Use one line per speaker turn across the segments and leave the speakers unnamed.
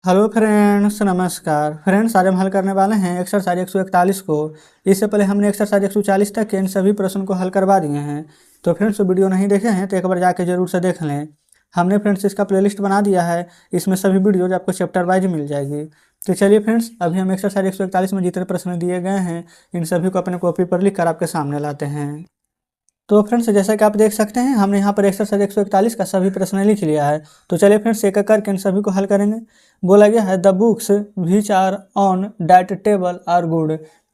Hello friends, नमस्कार friends. आज हम हल करने वाले हैं एक्सरसाइज 141 को। इससे पहले हमने एक्सरसाइज 140 तक के इन सभी प्रश्न को हल करवा दिए हैं। तो फ्रेंड्स, वीडियो नहीं देखे हैं तो एक बार जाके जरूर से देख लें। हमने फ्रेंड्स इसका प्लेलिस्ट बना दिया है, इसमें सभी वीडियोज आपको चैप्टर वाइज मिल जाएगी। तो चलिए फ्रेंड्स, अभी हम एक्सरसाइज 141 में जितने प्रश्न दिए गए हैं इन सभी को अपने कॉपी पर लिख कर आपके सामने लाते हैं। तो फ्रेंड्स, जैसा कि आप देख सकते हैं, हमने यहाँ पर एक्सरसाइज 141 का सभी प्रश्न लिख लिया है। तो चलिए फ्रेंड्स, एक एक करके इन सभी को हल करेंगे। बोला गया है the books which are on that table are good.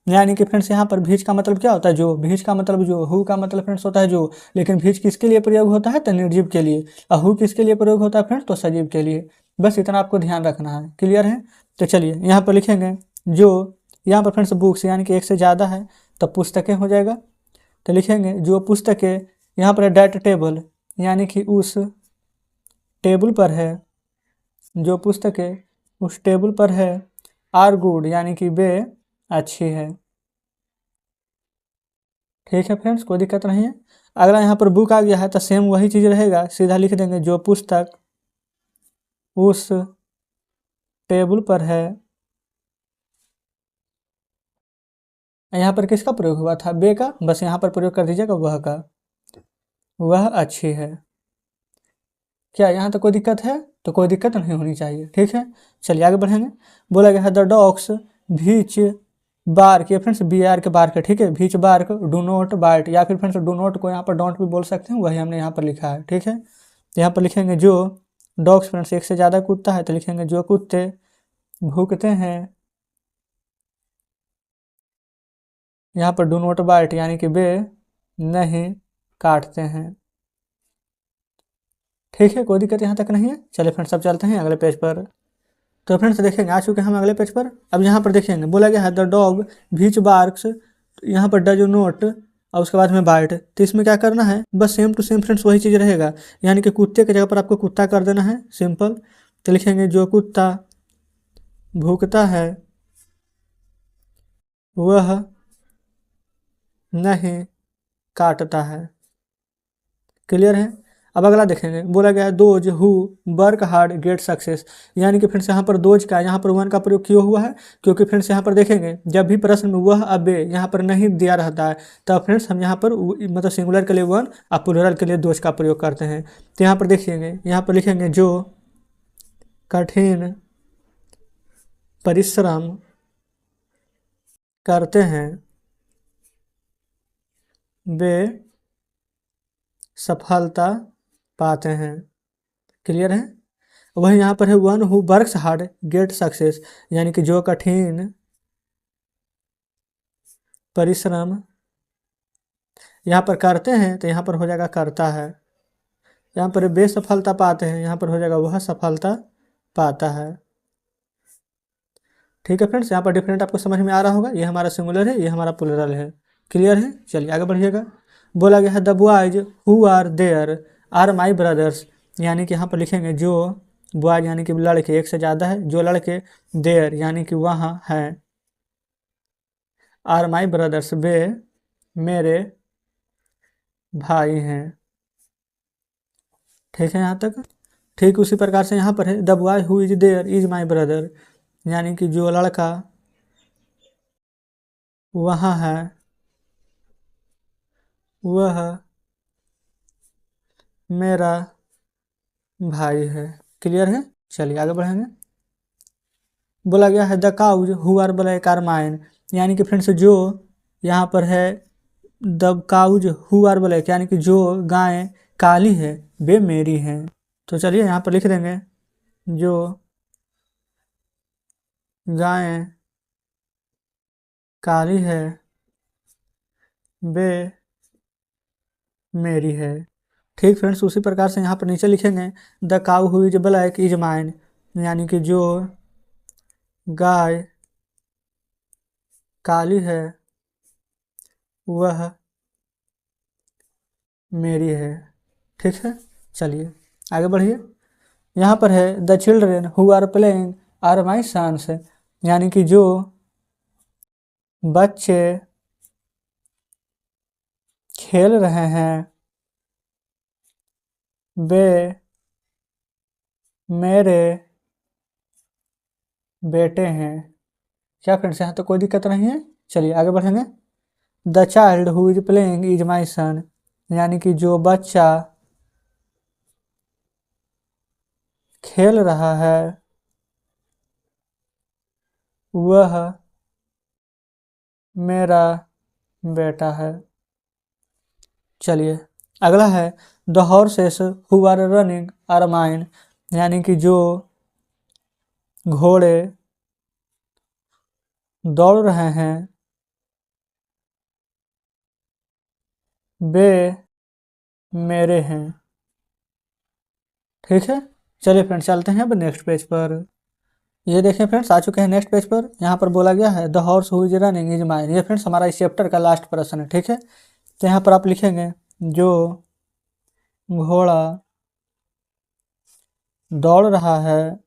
यानी कि फ्रेंड्स, यहाँ पर भीच का मतलब क्या होता है? जो। भीच का मतलब जो। हु का मतलब फ्रेंड्स होता है जो। लेकिन भीच किसके लिए प्रयोग होता है? तो निर्जीव के लिए। और हु किसके लिए प्रयोग होता है फ्रेंड्स? तो सजीव के लिए। बस इतना आपको ध्यान रखना है। क्लियर है? तो चलिए यहाँ पर लिखेंगे जो। यहाँ पर फ्रेंड्स बुक्स यानी कि एक से ज़्यादा है, तब पुस्तकें हो जाएगा। तो लिखेंगे जो पुस्तकें, यहाँ पर है डेट टेबल यानी कि उस टेबल पर है। जो पुस्तकें उस टेबल पर है, आर गुड यानी कि वे अच्छी है। ठीक है फ्रेंड्स, कोई दिक्कत नहीं है। अगला यहाँ पर बुक आ गया है तो सेम वही चीज़ रहेगा, सीधा लिख देंगे जो पुस्तक उस टेबल पर है। यहाँ पर किसका प्रयोग हुआ था? बे का। बस यहाँ पर प्रयोग कर दीजिएगा वह का। वह अच्छी है। क्या यहाँ तक कोई दिक्कत है? तो कोई दिक्कत नहीं होनी चाहिए। ठीक है, चलिए आगे बढ़ेंगे। बोला गया है द डॉग्स भीच बार्क। ये फ्रेंड्स बी आर के बार्क है। ठीक है, भीच बार्क डू नॉट बाइट, या फिर फ्रेंड्स डू नॉट को यहाँ पर डोंट भी बोल सकते हैं, वही हमने यहाँ पर लिखा है। ठीक है, तो यहाँ पर लिखेंगे जो डॉग्स फ्रेंड्स एक से ज़्यादा कुत्ता है, तो लिखेंगे जो कुत्ते भूकते हैं। यहाँ पर डू नॉट बाइट यानी कि वे नहीं काटते हैं। ठीक है, कोई दिक्कत यहाँ तक नहीं है। चलिए फ्रेंड्स, अब चलते हैं अगले पेज पर। तो फ्रेंड्स देखेंगे, आ चुके हम अगले पेज पर। अब यहाँ पर देखेंगे, बोला गया है द डॉग भीच बार्क्स। यहाँ पर डज नोट और उसके बाद में बाइट। तो इसमें क्या करना है? बस सेम टू सेम फ्रेंड्स वही चीज़ रहेगा, यानी कि कुत्ते की जगह पर आपको कुत्ता कर देना है, सिंपल। तो लिखेंगे जो कुत्ता भूकता है वह नहीं काटता है। क्लियर है? अब अगला देखेंगे, बोला गया है those who work hard get success. यानी कि फ्रेंड्स यहाँ पर दोज का, यहाँ पर वन का प्रयोग क्यों हुआ है? क्योंकि फ्रेंड्स यहाँ पर देखेंगे, जब भी प्रश्न में वह अबे यहाँ पर नहीं दिया रहता है, तब फ्रेंड्स हम यहाँ पर मतलब सिंगुलर के लिए वन और प्लूरल के लिए दोज का प्रयोग करते हैं। तो यहाँ पर देखिएंगे, यहाँ पर लिखेंगे जो कठिन परिश्रम करते हैं वे सफलता पाते हैं। क्लियर है? वही यहाँ पर है one who works hard get success, यानी कि जो कठिन परिश्रम यहाँ पर करते हैं, तो यहाँ पर हो जाएगा करता है। यहाँ पर बेसफलता पाते हैं, यहाँ पर हो जाएगा वह सफलता पाता है। ठीक है फ्रेंड्स, यहाँ पर डिफरेंट आपको समझ में आ रहा होगा। ये हमारा सिंगुलर है, ये हमारा प्लूरल है। क्लियर है? चलिए आगे बढ़िएगा। बोला गया है the boys who are there are my brothers. यानी कि यहाँ पर लिखेंगे जो बॉयज यानी कि लड़के, एक से ज़्यादा है, जो लड़के देयर यानी कि वहाँ हैं, आर माई ब्रदर्स वे मेरे भाई हैं। ठीक है यहाँ तक? ठीक उसी प्रकार से यहाँ पर है the boy who is there is my brother. यानी कि जो लड़का वहाँ है वह मेरा भाई है। क्लियर है? चलिए आगे बढ़ेंगे। बोला गया है the cows who are black are mine. यानी कि फ्रेंड्स जो यहाँ पर है the cows who are black, यानी कि जो गायें काली है वे मेरी हैं। तो चलिए यहाँ पर लिख देंगे जो गायें काली है वे मेरी है। ठीक फ्रेंड्स, उसी प्रकार से यहाँ पर नीचे लिखेंगे the cow who is black is mine. यानी कि जो गाय काली है वह मेरी है। ठीक है, चलिए आगे बढ़िए। यहाँ पर है the children who are playing are my sons. यानी कि जो बच्चे खेल रहे हैं वे मेरे बेटे हैं। क्या फ्रेंड्स, यहाँ तो कोई दिक्कत नहीं है। चलिए आगे बढ़ेंगे। The child who is playing is my son, यानी कि जो बच्चा खेल रहा है वह मेरा बेटा है। चलिए अगला है the horses who are running are mine, यानी कि जो घोड़े दौड़ रहे हैं वे मेरे हैं। ठीक है। चलिए फ्रेंड्स चलते हैं अब नेक्स्ट पेज पर। ये देखें फ्रेंड्स आ चुके हैं नेक्स्ट पेज पर। यहाँ पर बोला गया है the horse who is running is mine. ये फ्रेंड्स हमारा इस चैप्टर का लास्ट प्रश्न है। ठीक है। तो यहाँ पर आप लिखेंगे जो घोड़ा दौड़ रहा है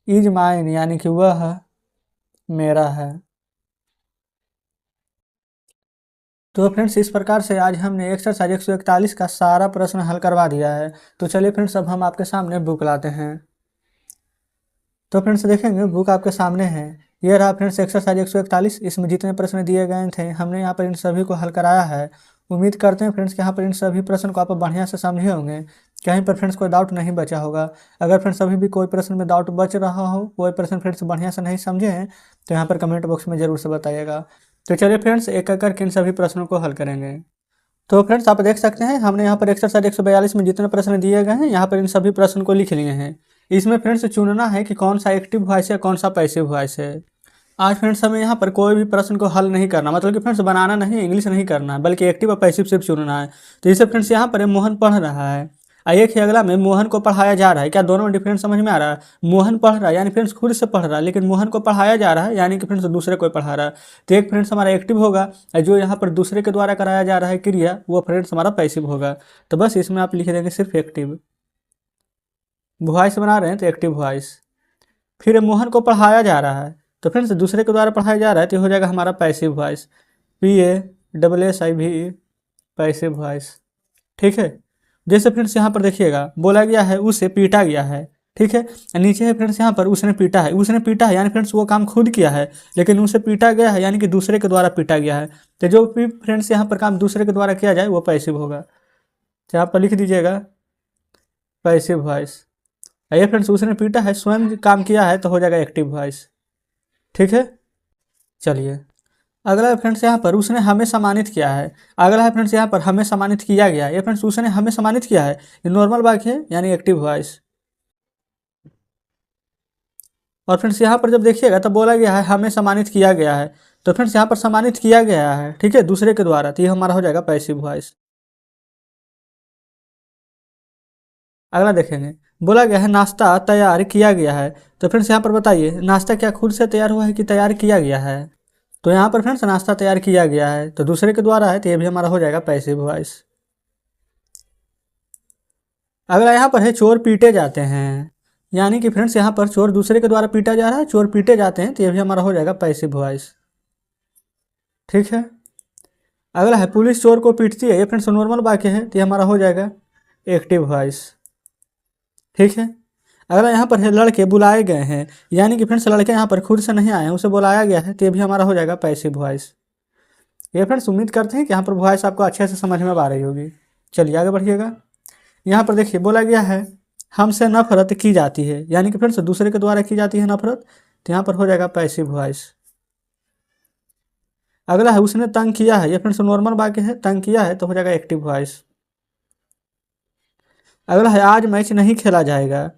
इज माइन, यानी कि वह मेरा है। तो फ्रेंड्स इस प्रकार से आज हमने एक्सरसाइज 141 का सारा प्रश्न हल करवा दिया है। तो चलिए फ्रेंड्स अब हम आपके सामने बुक लाते हैं। तो फ्रेंड्स देखेंगे बुक आपके सामने है। ये रहा फ्रेंड्स एक्सरसाइज 141। इसमें जितने प्रश्न दिए गए थे हमने यहाँ पर इन सभी को हल कराया है। उम्मीद करते हैं फ्रेंड्स कि यहाँ पर इन सभी प्रश्न को आप बढ़िया से समझे होंगे। कहीं पर फ्रेंड्स कोई डाउट नहीं बचा होगा। अगर फ्रेंड्स अभी भी कोई प्रश्न में डाउट बच रहा हो, कोई प्रश्न फ्रेंड्स बढ़िया से नहीं समझे हैं, तो यहाँ पर कमेंट बॉक्स में ज़रूर से बताइएगा। तो चलिए फ्रेंड्स एक एक करके इन सभी प्रश्नों को हल करेंगे। तो फ्रेंड्स आप देख सकते हैं हमने यहाँ पर एक्सरसाइज 142 में जितने प्रश्न दिए गए हैं यहाँ पर इन सभी प्रश्न को लिख लिए हैं। इसमें फ्रेंड्स चुनना है कि कौन सा एक्टिव वॉइस है कौन सा पैसिव वॉइस है। आज फ्रेंड्स हमें यहाँ पर कोई भी प्रश्न को हल नहीं करना, मतलब कि फ्रेंड्स बनाना नहीं, इंग्लिश नहीं करना है, बल्कि एक्टिव और पैसिव सिर्फ चुनना है। तो इसे फ्रेंड्स यहाँ पर मोहन पढ़ रहा है और एक ही अगला में मोहन को पढ़ाया जा रहा है। क्या दोनों में डिफरेंस समझ में आ रहा है? मोहन पढ़ रहा है यानी फ्रेंड्स खुद से पढ़ रहा है, लेकिन मोहन को पढ़ाया जा रहा है यानी कि फ्रेंड्स दूसरे को पढ़ा रहा है। तो एक फ्रेंड्स हमारा एक्टिव होगा और जो यहाँ पर दूसरे के द्वारा कराया जा रहा है क्रिया वो फ्रेंड्स हमारा पैसिव होगा। तो बस इसमें आप लिख देंगे सिर्फ एक्टिव। वॉइस बना रहे हैं तो एक्टिव वॉइस। फिर मोहन को पढ़ाया जा रहा है तो फ्रेंड्स दूसरे के द्वारा पढ़ाया जा रहा है तो हो जाएगा हमारा passive voice, PASSIV passive voice. ठीक है। जैसे फ्रेंड्स यहाँ पर देखिएगा बोला गया है उसे पीटा गया है। ठीक है। नीचे है फ्रेंड्स यहाँ पर उसने पीटा है। उसने पीटा है यानी फ्रेंड्स वो काम खुद किया है, लेकिन उसे पीटा गया है यानी कि दूसरे के द्वारा पीटा गया है। तो जो भी फ्रेंड्स यहाँ पर काम दूसरे के द्वारा किया जाए वो पैसिव होगा। तो यहाँ पर लिख दीजिएगा पैसिव वॉइस। ये फ्रेंड्स उसने पीटा है स्वयं काम किया है तो हो जाएगा एक्टिव वॉइस। ठीक है। चलिए अगला है फ्रेंड्स यहाँ पर उसने हमें सम्मानित किया है। अगला है फ्रेंड्स यहाँ पर हमें सम्मानित किया गया है। ये फ्रेंड्स उसने हमें सम्मानित किया है, ये नॉर्मल वाक्य है यानी एक्टिव वॉइस। और फ्रेंड्स यहाँ पर जब देखिएगा तो बोला गया है हमें सम्मानित किया गया है, तो फ्रेंड्स यहाँ पर सम्मानित किया गया है ठीक है दूसरे के द्वारा, तो ये हमारा हो जाएगा पैसिव वॉइस। अगला देखेंगे बोला गया है नाश्ता तैयार किया गया है। तो फ्रेंड्स यहाँ पर बताइए नाश्ता क्या खुद से तैयार हुआ है कि तैयार किया गया है? तो यहाँ पर फ्रेंड्स नाश्ता तैयार किया गया है तो दूसरे के द्वारा है तो ये भी हमारा हो जाएगा पैसिव वॉइस। अगला यहाँ पर है चोर पीटे जाते हैं, यानी कि फ्रेंड्स यहाँ पर चोर दूसरे के द्वारा पीटा जा रहा है, चोर पीटे जाते हैं तो ये भी हमारा हो जाएगा पैसिव वॉइस। ठीक है। अगला है पुलिस चोर को पीटती है। ये फ्रेंड्स नॉर्मल वाक्य है तो ये हमारा हो जाएगा एक्टिव वॉइस। ठीक है। अगला यहाँ पर है लड़के बुलाए गए हैं, यानी कि फ्रेंड्स लड़के यहाँ पर खुद से नहीं आए हैं, उसे बुलाया गया है तो ये भी हमारा हो जाएगा पैसिव वॉइस। ये फ्रेंड्स उम्मीद करते हैं कि यहाँ पर वॉइस आपको अच्छे से समझ में आ रही होगी। चलिए आगे बढ़िएगा। यहाँ पर देखिए बोला गया है हमसे नफरत की जाती है, यानी कि फ्रेंड्स दूसरे के द्वारा की जाती है नफरत, तो यहाँ पर हो जाएगा पैसिव वॉइस। अगला है उसने तंग किया है। ये फ्रेंड्स नॉर्मल वाक्य है, तंग किया है तो हो जाएगा एक्टिव वॉइस। अगला है आज मैच नहीं खेला जाएगा।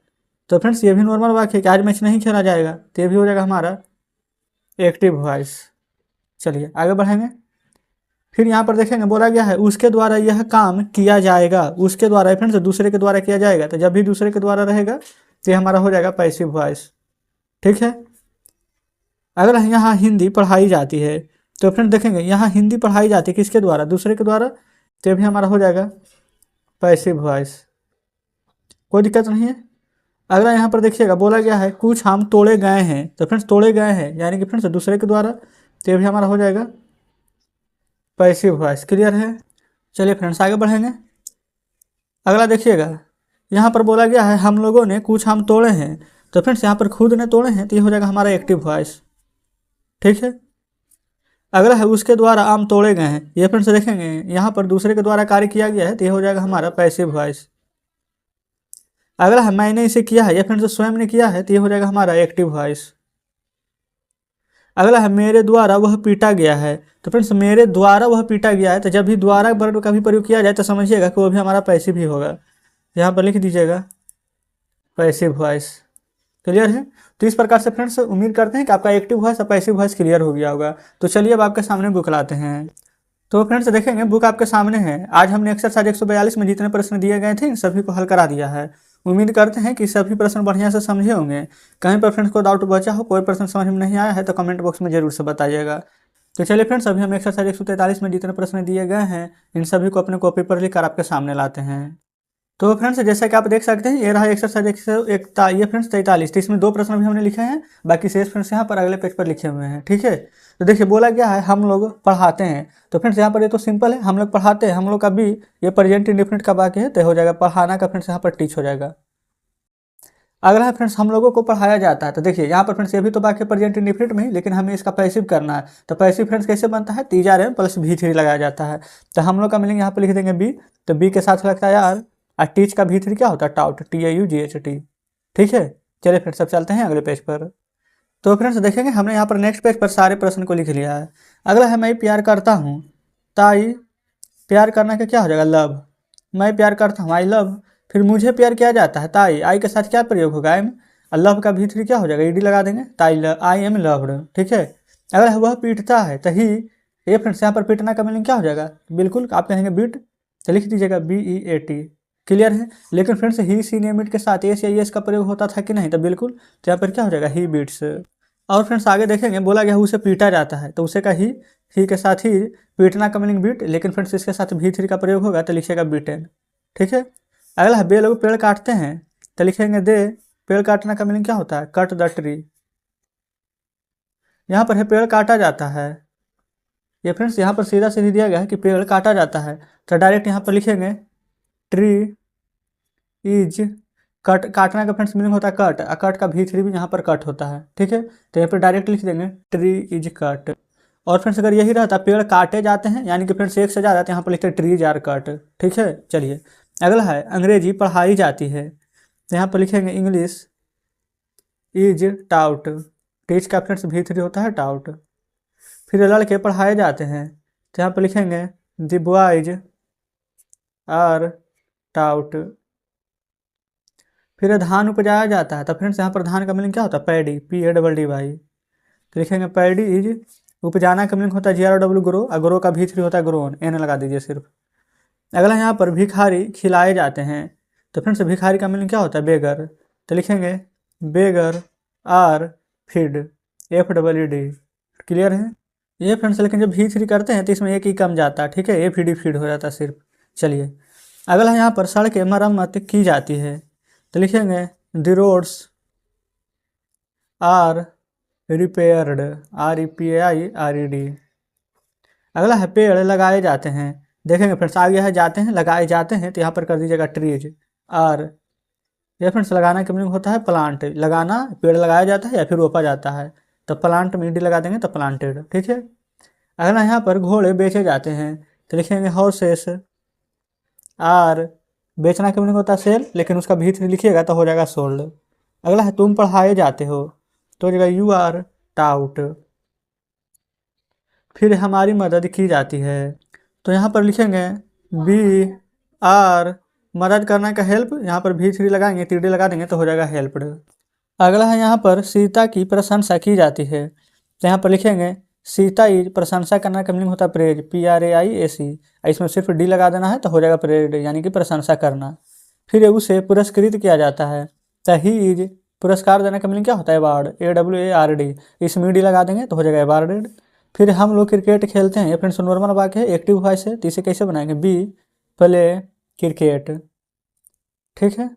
तो फ्रेंड्स ये भी नॉर्मल वाक्य है कि आज मैच नहीं खेला जाएगा तो ये भी हो जाएगा हमारा एक्टिव वॉइस। चलिए आगे बढ़ेंगे। फिर यहाँ पर देखेंगे बोला गया है उसके द्वारा यह काम किया जाएगा। उसके द्वारा फ्रेंड्स दूसरे के द्वारा किया जाएगा, तो जब भी दूसरे के द्वारा रहेगा तो ये हमारा हो जाएगा पैसिव वॉइस। ठीक है। अगर यहाँ हिंदी पढ़ाई जाती है तो फ्रेंड्स देखेंगे यहाँ हिंदी पढ़ाई जाती है किसके द्वारा? दूसरे के द्वारा, तो ये भी हमारा हो जाएगा पैसिव वॉइस। कोई दिक्कत नहीं है। अगला यहाँ पर देखिएगा बोला गया है कुछ आम तोड़े गए हैं। तो फ्रेंड्स तोड़े गए हैं यानी कि फ्रेंड्स दूसरे के द्वारा, तो ये भी हमारा हो जाएगा पैसिव वॉइस। क्लियर है। चलिए फ्रेंड्स आगे बढ़ेंगे। अगला देखिएगा यहाँ पर बोला गया है हम लोगों ने कुछ आम तोड़े हैं, तो फ्रेंड्स यहाँ पर खुद ने तोड़े हैं तो ये हो जाएगा हमारा एक्टिव वॉइस। ठीक है। अगला है उसके द्वारा आम तोड़े गए हैं, ये फ्रेंड्स देखेंगे यहाँ पर दूसरे के द्वारा कार्य किया गया है तो ये हो जाएगा हमारा पैसिव वॉइस। अगला है मैंने इसे किया है, ये फ्रेंड्स स्वयं ने किया है तो ये हो जाएगा हमारा एक्टिव वॉइस। अगला है मेरे द्वारा वह पीटा गया है, तो फ्रेंड्स मेरे द्वारा वह पीटा गया है, तो जब भी द्वारा वर्ड का भी प्रयोग किया जाए तो समझिएगा कि वो भी हमारा पैसिव ही होगा। यहाँ पर लिख दीजिएगा पैसिव वॉइस। क्लियर है। तो इस प्रकार से फ्रेंड्स उम्मीद करते हैं कि आपका एक्टिव वॉइस और पैसिव वॉइस क्लियर हो गया होगा। तो चलिए अब आपके सामने बुक लाते हैं। तो फ्रेंड्स देखेंगे बुक आपके सामने है। आज हमने एक्सरसाइज 142 में जितने प्रश्न दिए गए थे इन सभी को हल करा दिया है। उम्मीद करते हैं कि सभी प्रश्न बढ़िया से समझे होंगे। कहीं पर फ्रेंड्स को डाउट बचा हो, कोई प्रश्न समझ में नहीं आया है तो कमेंट बॉक्स में जरूर से बताइएगा। तो चलिए फ्रेंड्स अभी हम एक्सरसाइज 143 में जितने प्रश्न दिए गए हैं इन सभी को अपने कॉपी पर लिखकर आपके सामने लाते हैं। तो फ्रेंड्स जैसा कि आप देख सकते हैं ये रहा एक्सरसाइज ये फ्रेंड्स 43। तो इसमें 2 प्रश्न भी हमने लिखे हैं, बाकी शेष फ्रेंड्स यहाँ पर अगले पेज पर लिखे हुए हैं। ठीक है। तो देखिए बोला गया है हम लोग पढ़ाते हैं, तो फ्रेंड्स यहाँ पर ये तो सिंपल है, हम लोग पढ़ाते हैं, हम लोग का भी ये प्रेजेंट इंडेफिनिट का वाक्य है तो हो जाएगा पढ़ाना का फ्रेंड्स यहाँ पर टीच हो जाएगा। अगला है फ्रेंड्स हम लोगों को पढ़ाया जाता है, तो देखिए यहाँ पर फ्रेंड्स ये भी तो वाक्य प्रेजेंट इंडेफिनिट में ही, लेकिन हमें इसका पैसिव करना है। तो पैसिव फ्रेंड्स कैसे बनता है, तीजा रेम प्लस V3 लगाया जाता है। तो हम लोग का मिलेंगे यहाँ पर लिख देंगे बी, तो बी के साथ लगता है यार, और टीच का V3 क्या होता है टाउट, TAUGHT। ठीक है। चलिए फ्रेंड्स अब चलते हैं अगले पेज पर। तो फ्रेंड्स देखेंगे हमने यहाँ पर नेक्स्ट पेज पर सारे प्रश्न को लिख लिया है। अगला है मैं प्यार करता हूँ, ताई प्यार करना का क्या हो जाएगा लव। मैं प्यार करता हूँ आई लव, फिर मुझे प्यार किया जाता है ताई, आई के साथ क्या प्रयोग होगा एम, लव का V3 क्या हो जाएगा ED लगा देंगे, ताई आई एम लव्ड। ठीक है। अगर वह पीटता है तो ही, ये फ्रेंड्स यहाँ पर पीटना का मीनिंग क्या हो जाएगा, बिल्कुल आप कहेंगे बीट, तो लिख दीजिएगा BEAT। क्लियर है। लेकिन friends he she name it के साथ एस या एस का प्रयोग होता था कि नहीं, तो बिल्कुल, तो यहाँ पर क्या हो जाएगा ही बीट्स। और फ्रेंड्स आगे देखेंगे बोला गया उसे पीटा जाता है, तो उसे का ही के साथ ही पीटना का मीनिंग बीट, लेकिन फ्रेंड्स इसके साथ V3 का प्रयोग होगा तो लिखिएगा बीटेन। ठीक है। अगला है बे लोग पेड़ काटते हैं, तो लिखेंगे दे, पेड़ काटना का मीनिंग क्या होता है कट द ट्री। यहाँ पर है पेड़ काटा जाता है, ये फ्रेंड्स यहाँ पर सीधा सीधी दिया गया है कि पेड़ काटा जाता है, तो डायरेक्ट यहाँ पर लिखेंगे ट्री इज कट, काटना का फ्रेंड्स मीनिंग होता है कट, और कट का V3 भी यहाँ पर कट होता है। ठीक है। तो यहाँ पर डायरेक्ट लिख देंगे ट्री इज कट। और फ्रेंड्स अगर यही रहता पेड़ काटे जाते हैं, यानी कि फ्रेंड्स एक से ज़्यादा, तो यहाँ पर लिखते हैं ट्रीज आर कट। ठीक है। चलिए अगला है अंग्रेजी पढ़ाई जाती है, तो यहाँ पर लिखेंगे इंग्लिश इज टाउट, टीच का फ्रेंड्स V3 होता है टाउट। फिर लड़के पढ़ाए जाते हैं, तो यहाँ पर लिखेंगे द बॉयज आर टाउट। फिर धान उपजाया जाता है, तो फ्रेंड्स यहाँ पर धान का मीनिंग क्या होता है पैडी, PADDY। तो लिखेंगे पैडी इज, उपजाना का मीनिंग होता है GROW ग्रो, और ग्रो का V3 होता है ग्रोन, N लगा दीजिए सिर्फ। अगला यहाँ पर भिखारी खिलाए जाते हैं, तो फ्रेंड्स भिखारी का मीनिंग क्या होता है बेगर, तो लिखेंगे बेगर आर फीड, FED। क्लियर है। ये फ्रेंड्स लेकिन जब V3 करते हैं तो इसमें एक ही कम जाता है। ठीक है। FED फीड हो जाता है सिर्फ। चलिए अगला यहाँ पर सड़कें मरम्मत की जाती है, तो लिखेंगे the roads are repaired, REPAIRED। अगला है पेड़ लगाए जाते हैं, देखेंगे फ्रेंड्स आगे है जाते हैं लगाए जाते हैं, तो यहाँ पर कर दीजिएगा ट्रीज आर, ये फ्रेंड्स लगाना का मीनिंग होता है प्लांट, लगाना पेड़ लगाया जाता है या फिर रोपा जाता है, तो प्लांट में ED लगा देंगे तो प्लांटेड। ठीक है। अगला यहाँ पर घोड़े बेचे जाते हैं, तो लिखेंगे हॉर्सेस आर, बेचना का मीनिंग होता है सेल, लेकिन उसका V3 लिखिएगा तो हो जाएगा सोल्ड। अगला है तुम पढ़ाए जाते हो, तो हो जाएगा यू आर टाउट। फिर हमारी मदद की जाती है, तो यहाँ पर लिखेंगे बी आर, मदद करना का हेल्प, यहाँ पर V3 लगाएंगे TD लगा देंगे तो हो जाएगा हेल्प्ड। अगला है यहाँ पर सीता की प्रशंसा की जाती है, तो यहाँ पर लिखेंगे सीता इज, प्रशंसा करना का मीनिंग होता है प्रेज, PRAISE, इसमें सिर्फ D लगा देना है तो हो जाएगा प्रेज, यानी कि प्रशंसा करना। फिर उसे पुरस्कृत किया जाता है, तो ही इज, पुरस्कार देने का मीनिंग क्या होता है अवार्ड, AWARD, इसमें D लगा देंगे तो हो जाएगा अवार्डेड। फिर हम लोग क्रिकेट खेलते हैं, ये फ्रेंड्स नॉर्मल वाक्य है, एक्टिव वॉइस है, तो इसे कैसे बनाएंगे बी प्ले क्रिकेट। ठीक है।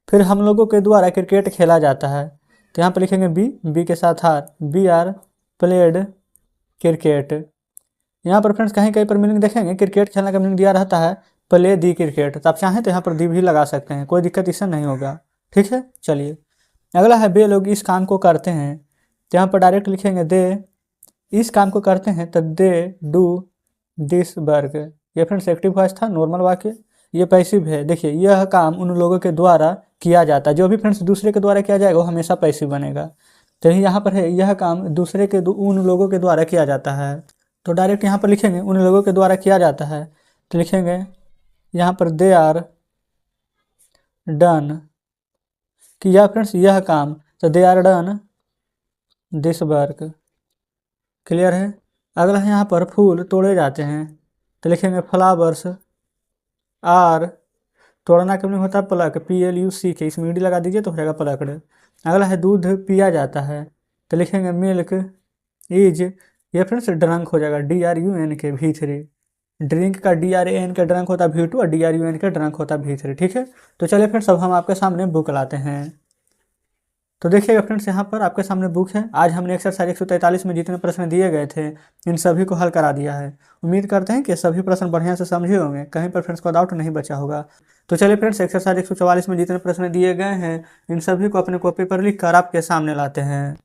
फिर हम लोगों के द्वारा क्रिकेट खेला जाता है, तो यहाँ पर लिखेंगे बी के साथ are, be are played cricket. यहाँ पर फ्रेंड्स कहीं कहीं पर मीनिंग देखेंगे क्रिकेट खेलने का मीनिंग दिया रहता है प्ले दी क्रिकेट, तो आप चाहें तो यहाँ पर दी भी लगा सकते हैं, कोई दिक्कत इससे नहीं होगा। ठीक है, चलिए अगला है वे लोग इस काम को करते हैं, तो यहाँ पर डायरेक्ट लिखेंगे दे इस काम को करते हैं, तो दे डू दिस वर्क। ये फ्रेंड्स एक्टिव वॉइस था, नॉर्मल वाक्य। ये पैसिव है, देखिए यह काम उन लोगों के द्वारा किया जाता है। जो भी फ्रेंड्स दूसरे के द्वारा किया जाएगा वो हमेशा पैसिव बनेगा। तो यहाँ पर है यह काम दूसरे के उन लोगों के द्वारा किया जाता है, तो डायरेक्ट यहाँ पर लिखेंगे उन लोगों के द्वारा किया जाता है, तो लिखेंगे यहाँ पर दे आर डन, कि यह फ्रेंड्स यह काम, तो they are done this work. Clear है। अगला है यहाँ पर फूल तोड़े जाते हैं, तो लिखेंगे फ्लावर्स आर, तोड़ना का मीनिंग होता है प्लक, PLUCK, इसमें ईडी लगा दीजिए तो हो जाएगा प्लकड। अगला है दूध पिया जाता है, तो लिखेंगे मिल्क इज, ये फ्रेंड्स ड्रंक हो जाएगा DRUNK V3, ड्रिंक का DRAN का ड्रंक होता है V2 और DRUN का ड्रंक होता है V3। ठीक है, तो चलिए फ्रेंड्स अब हम आपके सामने बुक लाते हैं। तो देखिएगा फ्रेंड्स यहाँ पर आपके सामने बुक है। आज हमने एक्सरसाइज 143 में जितने प्रश्न दिए गए थे इन सभी को हल करा दिया है। उम्मीद करते हैं कि सभी प्रश्न बढ़िया से समझे होंगे, कहीं पर फ्रेंड्स को डाउट नहीं बचा होगा। तो चलिए फ्रेंड्स एक्सरसाइज 144 में जितने प्रश्न दिए गए हैं इन सभी को अपने कॉपी पर लिख कर आपके सामने लाते हैं।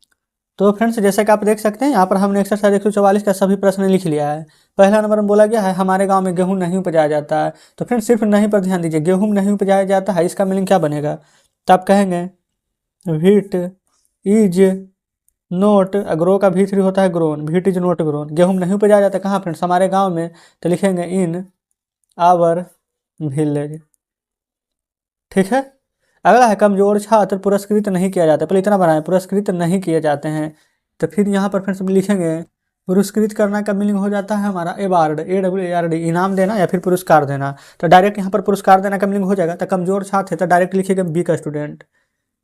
तो फ्रेंड्स जैसे कि आप देख सकते हैं यहाँ पर हमने एक्सरसाइज 144 का सभी प्रश्न लिख लिया है। पहला नंबर में बोला गया है हमारे गांव में गेहूं नहीं उपजाया जाता है, तो फ्रेंड्स सिर्फ नहीं पर ध्यान दीजिए, गेहूं नहीं उपजाया जाता है इसका मीनिंग क्या बनेगा, तो आप कहेंगे व्हीट इज नोट, ग्रो का V3 होता है grown, wheat is note grown. गेहूं नहीं उपजाया जाता कहाँ फ्रेंड्स, हमारे गाँव में, तो लिखेंगे इन आवर विलेज। ठीक है। अगला है कमजोर छात्र पुरस्कृत नहीं किया जाता, पहले इतना बनाए पुरस्कृत नहीं किए जाते हैं, तो फिर यहाँ पर फ्रेंड्स लिखेंगे पुरस्कृत करना का मीनिंग हो जाता है हमारा अवार्ड, AWARD, इनाम देना या फिर पुरस्कार देना। तो डायरेक्ट यहाँ पर पुरस्कार देना का मीनिंग हो जाएगा। तो कमजोर छात्र है तो डायरेक्ट लिखिएगा बी का स्टूडेंट,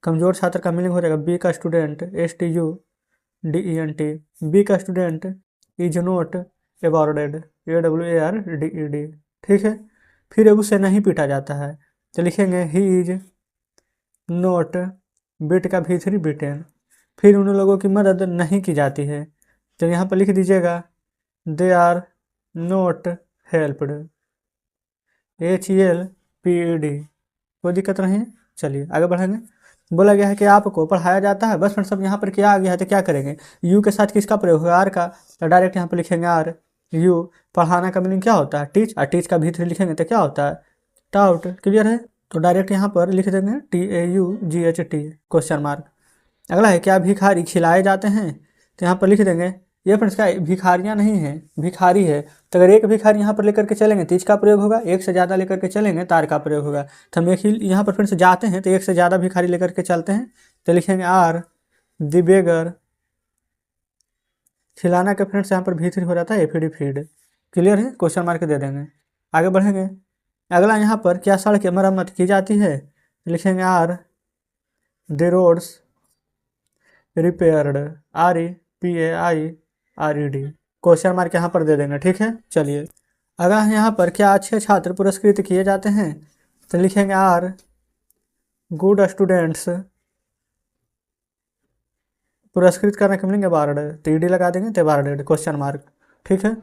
कमजोर छात्र का मीनिंग हो जाएगा बी का स्टूडेंट STUDENT, बी का student is not awarded AWARDED। ठीक है। फिर उसे नहीं पीटा जाता है, तो लिखेंगे ही इज नोट, बिट का V3 बिटेन। फिर उन लोगों की मदद नहीं की जाती है, तो यहाँ पर लिख दीजिएगा they are not helped HELPED, कोई दिक्कत नहीं है। चलिए आगे बढ़ेंगे। बोला गया है कि आपको पढ़ाया जाता है, बस फ्रेंड्स सब यहाँ पर क्या आ गया है तो क्या करेंगे, यू के साथ किसका प्रयोग होगा, आर का, तो डायरेक्ट यहाँ पर लिखेंगे आर यू। पढ़ाना का मीनिंग क्या होता है टीच, और टीच का V3 लिखेंगे तो क्या होता है टाउट। क्लियर है। तो डायरेक्ट यहाँ पर लिख देंगे TAUGHT क्वेश्चन मार्क। अगला है क्या भिखारी खिलाए जाते हैं, तो यहाँ पर लिख देंगे ये फ्रेंड्स क्या भिखारियाँ नहीं है भिखारी है, तो अगर एक भिखारी यहाँ पर लेकर के चलेंगे तो इसका प्रयोग होगा, एक से ज़्यादा लेकर के चलेंगे तार का प्रयोग होगा। तो हम एक ही यहाँ पर फ्रेंड्स जाते हैं तो एक से ज़्यादा भिखारी लेकर के चलते हैं, तो लिखेंगे आर द बेगर। खिलाना के फ्रेंड्स यहाँ पर V3 हो जाता है FED फीड। क्लियर है, क्वेश्चन मार्क दे देंगे। आगे बढ़ेंगे। अगला यहाँ पर क्या सड़क की मरम्मत की जाती है, लिखेंगे are the roads repaired REPAIRED, question mark यहाँ पर दे देंगे। ठीक है। चलिए अगर यहाँ पर क्या अच्छे छात्र पुरस्कृत किए जाते हैं, तो लिखेंगे आर गुड स्टूडेंट्स, पुरस्कृत करने का मिलेंगे अवार्ड, तो ED लगा देंगे तो अवार्डेड क्वेश्चन मार्क। ठीक है।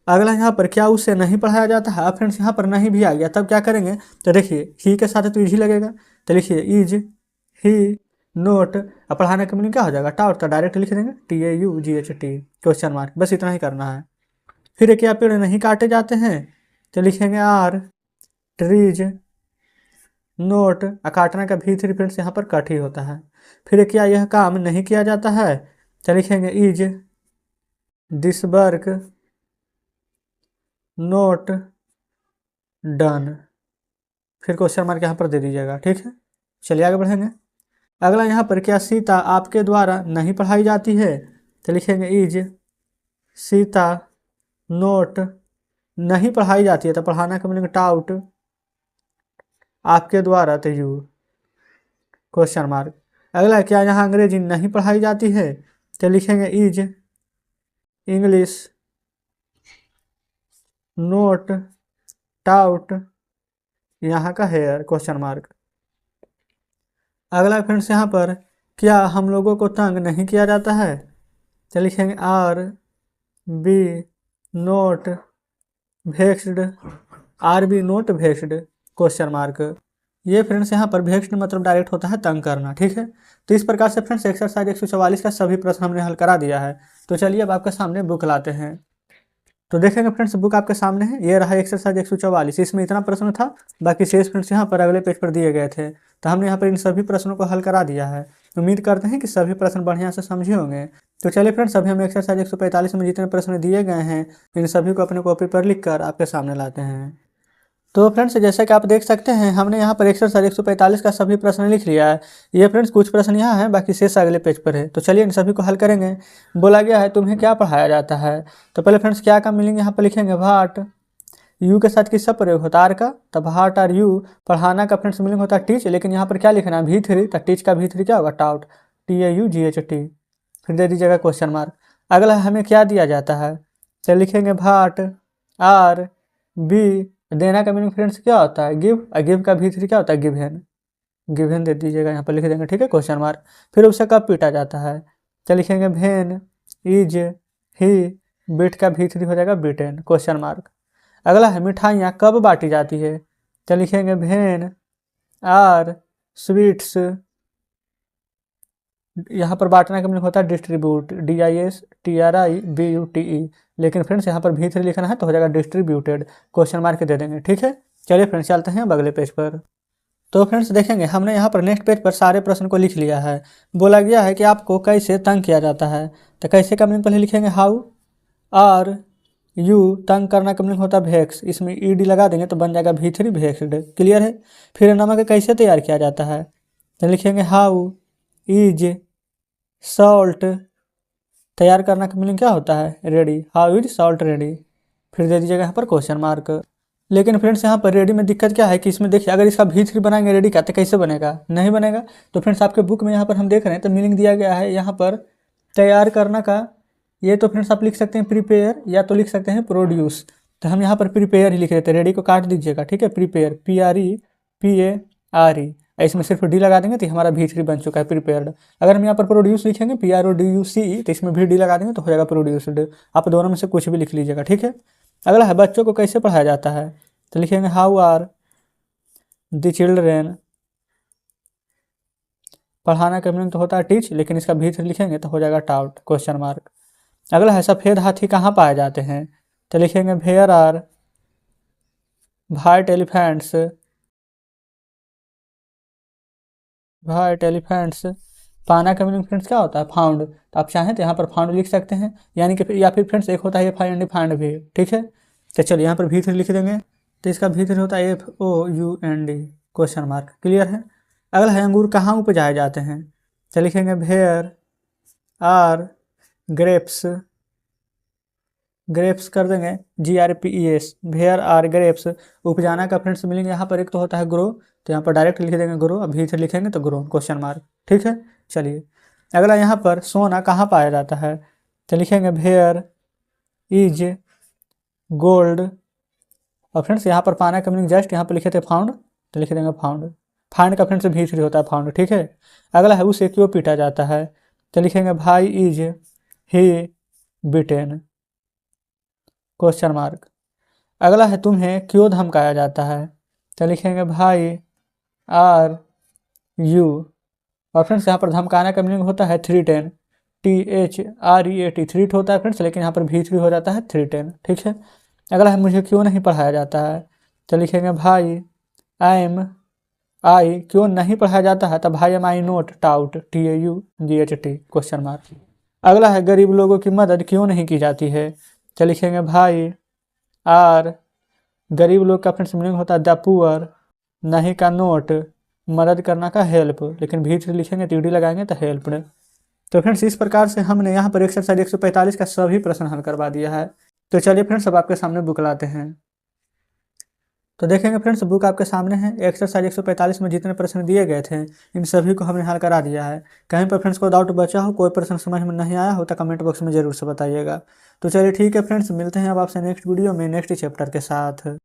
अगला यहाँ पर क्या उससे नहीं पढ़ाया जाता है, फ्रेंड्स यहाँ पर नहीं भी आ गया तब क्या करेंगे, तो देखिए ही के साथ तो इज ही लगेगा, तो लिखिए इज ही नोट, अब पढ़ाने का मीनिंग क्या हो जाएगा टाउट, तो डायरेक्ट लिख देंगे TAUGHT क्वेश्चन मार्क, बस इतना ही करना है। फिर क्या पेड़ नहीं काटे जाते हैं, तो लिखेंगे आर ट्रीज नोट, काटने का V3 फ्रेंड्स यहाँ पर कट ही होता है। फिर क्या यह काम नहीं किया जाता है, तो लिखेंगे is this work note done, फिर क्वेश्चन मार्क यहाँ पर दे दीजिएगा। ठीक है। चलिए आगे बढ़ेंगे। अगला यहाँ पर क्या सीता आपके द्वारा नहीं पढ़ाई जाती है, तो लिखेंगे इज सीता नोट, नहीं पढ़ाई जाती है तो पढ़ाना का मीनिंग टाउट, आपके द्वारा तो यू क्वेश्चन मार्क। अगला क्या यहाँ अंग्रेजी नहीं पढ़ाई जाती है, तो लिखेंगे इज इंग्लिश नोट टाउट, यहाँ का हेयर क्वेश्चन मार्क। अगला फ्रेंड्स यहाँ पर क्या हम लोगों को तंग नहीं किया जाता है, तो लिखेंगे are be not vexed are be not vexed question mark. ये फ्रेंड्स यहाँ पर वेक्स्ड मतलब डायरेक्ट होता है तंग करना, ठीक है। तो इस प्रकार से फ्रेंड्स एक्सरसाइज 144 का सभी प्रश्न हमने हल करा दिया है। तो चलिए अब आपके सामने बुक लाते हैं। तो देखेंगे फ्रेंड्स बुक आपके सामने है, ये रहा एक्सरसाइज 144। इसमें इतना प्रश्न था, बाकी शेष फ्रेंड्स यहाँ पर अगले पेज पर दिए गए थे। तो हमने यहाँ पर इन सभी प्रश्नों को हल करा दिया है। उम्मीद करते हैं कि सभी प्रश्न बढ़िया से समझे होंगे। तो चलिए फ्रेंड्स अभी हम एक्सरसाइज 145 में जितने प्रश्न दिए गए हैं इन सभी को अपने कॉपी पर लिख कर आपके सामने लाते हैं। तो फ्रेंड्स जैसा कि आप देख सकते हैं हमने यहाँ पर एक्सरसाइज 145 का सभी प्रश्न लिख लिया है। ये फ्रेंड्स कुछ प्रश्न यहाँ हैं, बाकी शेष अगले पेज पर है। तो चलिए इन सभी को हल करेंगे। बोला गया है तुम्हें क्या पढ़ाया जाता है। तो पहले फ्रेंड्स क्या का मीनिंग यहाँ पर लिखेंगे व्हाट। यू के साथ किसका प्रयोग होता है, आर का। तब व्हाट आर यू। पढ़ाना का फ्रेंड्स मीनिंग होता है टीच, लेकिन यहाँ पर क्या लिखना है V3। तो टीच का V3 क्या होगा, टाउट, TAUGHT। फिर दे दीजिएगा क्वेश्चन मार्क। अगला हमें क्या दिया जाता है, तो लिखेंगे व्हाट आर बी। देना का मीनिंग फ्रेंड्स क्या होता है, गिव। और गिव का V3 क्या होता है, गिवन। गिवन दे दीजिएगा, यहाँ पर लिख देंगे, ठीक है, क्वेश्चन मार्क। फिर उसे कब पीटा जाता है, तो लिखेंगे वेन इज ही बीट का V3 हो जाएगा बीटेन, क्वेश्चन मार्क। अगला है मिठाइयाँ कब बांटी जाती है, तो लिखेंगे वेन आर स्वीट्स। यहाँ पर बांटना का मीनिंग होता है डिस्ट्रीब्यूट, DISTRIBUTE। लेकिन फ्रेंड्स यहाँ पर V3 लिखना है तो हो जाएगा डिस्ट्रीब्यूटेड, क्वेश्चन मार्क दे देंगे, ठीक है। चलिए फ्रेंड्स चलते हैं अब अगले पेज पर। तो फ्रेंड्स देखेंगे हमने यहाँ पर नेक्स्ट पेज पर सारे प्रश्न को लिख लिया है। बोला गया है कि आपको कैसे तंग किया जाता है। तो कैसे का मीनिंग पहले लिखेंगे हाउ आर यू। तंग करना का मीनिंग होता है भेक्स, इसमें ED लगा देंगे तो बन जाएगा V3 भेक्सड, क्लियर है। फिर नमक कैसे तैयार किया जाता है, तो लिखेंगे हाउ इज सॉल्ट। तैयार करना का मीनिंग क्या होता है, ready. How is salt ready. फिर दे दीजिएगा यहाँ पर क्वेश्चन मार्क। लेकिन फ्रेंड्स यहाँ पर रेडी में दिक्कत क्या है कि इसमें देखिए अगर इसका V3 बनाएंगे रेडी का तो कैसे बनेगा, नहीं बनेगा। तो फ्रेंड्स आपके बुक में यहाँ पर हम देख रहे हैं तो मीनिंग दिया गया है यहाँ पर तैयार करना का। ये तो फ्रेंड्स आप लिख सकते हैं प्रिपेयर या तो लिख सकते हैं प्रोड्यूस। तो हम यहाँ पर प्रिपेयर ही लिख रहे थे, रेडी को काट दीजिएगा, ठीक है। प्रिपेयर PREPARE, इसमें सिर्फ D लगा देंगे तो हमारा V3 बन चुका है प्रिपेयर्ड। अगर हम यहाँ पर प्रोड्यूस लिखेंगे PRODUCE तो इसमें भी D लगा देंगे तो हो जाएगा प्रोड्यूस्ड। आप दोनों में से कुछ भी लिख लीजिएगा, ठीक है। अगला है बच्चों को कैसे पढ़ाया जाता है, तो लिखेंगे हाउ आर द चिल्ड्रेन। पढ़ाना का मीनिंग तो होता है टीच, लेकिन इसका V3 लिखेंगे तो हो जाएगा टाउट, क्वेश्चन मार्क। अगला है सफ़ेद हाथी कहाँ पाए जाते हैं, तो लिखेंगे where are white elephants. White elephants. पाना का मीनिंग फ्रेंड्स क्या होता है, फाउंड। तो आप चाहें तो यहाँ पर फाउंड लिख सकते हैं, यानी कि या फिर फ्रेंड्स एक होता है FIND फाइंड भी, ठीक है। तो चलिए यहाँ पर V3 लिख देंगे तो इसका V3 होता है FOUND, क्वेश्चन मार्क, क्लियर है। अगला है अंगूर कहाँ उपजाए जाते हैं, तो लिखेंगे वेयर आर ग्रेप्स। ग्रेप्स कर देंगे GRAPS, वेयर आर ग्रेप्स। उपजाना का फ्रेंड्स मीनिंग यहाँ पर एक तो होता है ग्रो, तो यहाँ पर डायरेक्ट लिख देंगे ग्रो। अब V3 लिखेंगे तो ग्रो, क्वेश्चन मार्क, ठीक है। चलिए अगला यहाँ पर सोना कहाँ पाया जाता है, तो लिखेंगे वेयर इज गोल्ड। और फ्रेंड्स यहाँ पर पाना का मीनिंग जस्ट यहाँ पर लिखे थे फाउंड, तो लिख देंगे फाउंड। फाइंड का फ्रेंड्स V3 होता है फाउंड, ठीक है। अगला है उसे क्यों पीटा जाता है, तो लिखेंगे भाई is he beaten, question mark. अगला है तुम्हें क्यों धमकाया जाता है, तो लिखेंगे भाई आर यू। और फ्रेंड्स यहाँ पर धमकाना का मीनिंग होता है थ्रीटेन, THREAT, थ्रीट होता है फ्रेंड्स, लेकिन यहाँ पर V3 हो जाता है थ्रीटेन, ठीक है। अगला है मुझे क्यों नहीं पढ़ाया जाता है, तो लिखेंगे भाई आई क्यों नहीं पढ़ाया जाता है, तब भाई am I not taught, TAUGHT, question mark. अगला है गरीब लोगों की मदद क्यों नहीं की जाती है, तो लिखेंगे भाई आर। गरीब लोग का फ्रेंड्स मीनिंग होता है द पुअर, नहीं का नोट, मदद करना का हेल्प, लेकिन V3 लिखेंगे तो ED लगाएंगे तो हेल्प्ड। तो फ्रेंड्स इस प्रकार से हमने यहाँ पर एक्सरसाइज 145 का सभी प्रश्न हल करवा दिया है। तो चलिए फ्रेंड्स अब आपके सामने बुक लाते हैं। तो देखेंगे फ्रेंड्स बुक आपके सामने है। एक्सरसाइज 145 में जितने प्रश्न दिए गए थे इन सभी को हमने हल करा दिया है। कहीं पर फ्रेंड्स को डाउट बचा हो, कोई प्रश्न समझ में नहीं आया हो तो कमेंट बॉक्स में जरूर से बताइएगा। तो चलिए ठीक है फ्रेंड्स, मिलते हैं अब आपसे नेक्स्ट वीडियो में नेक्स्ट चैप्टर के साथ।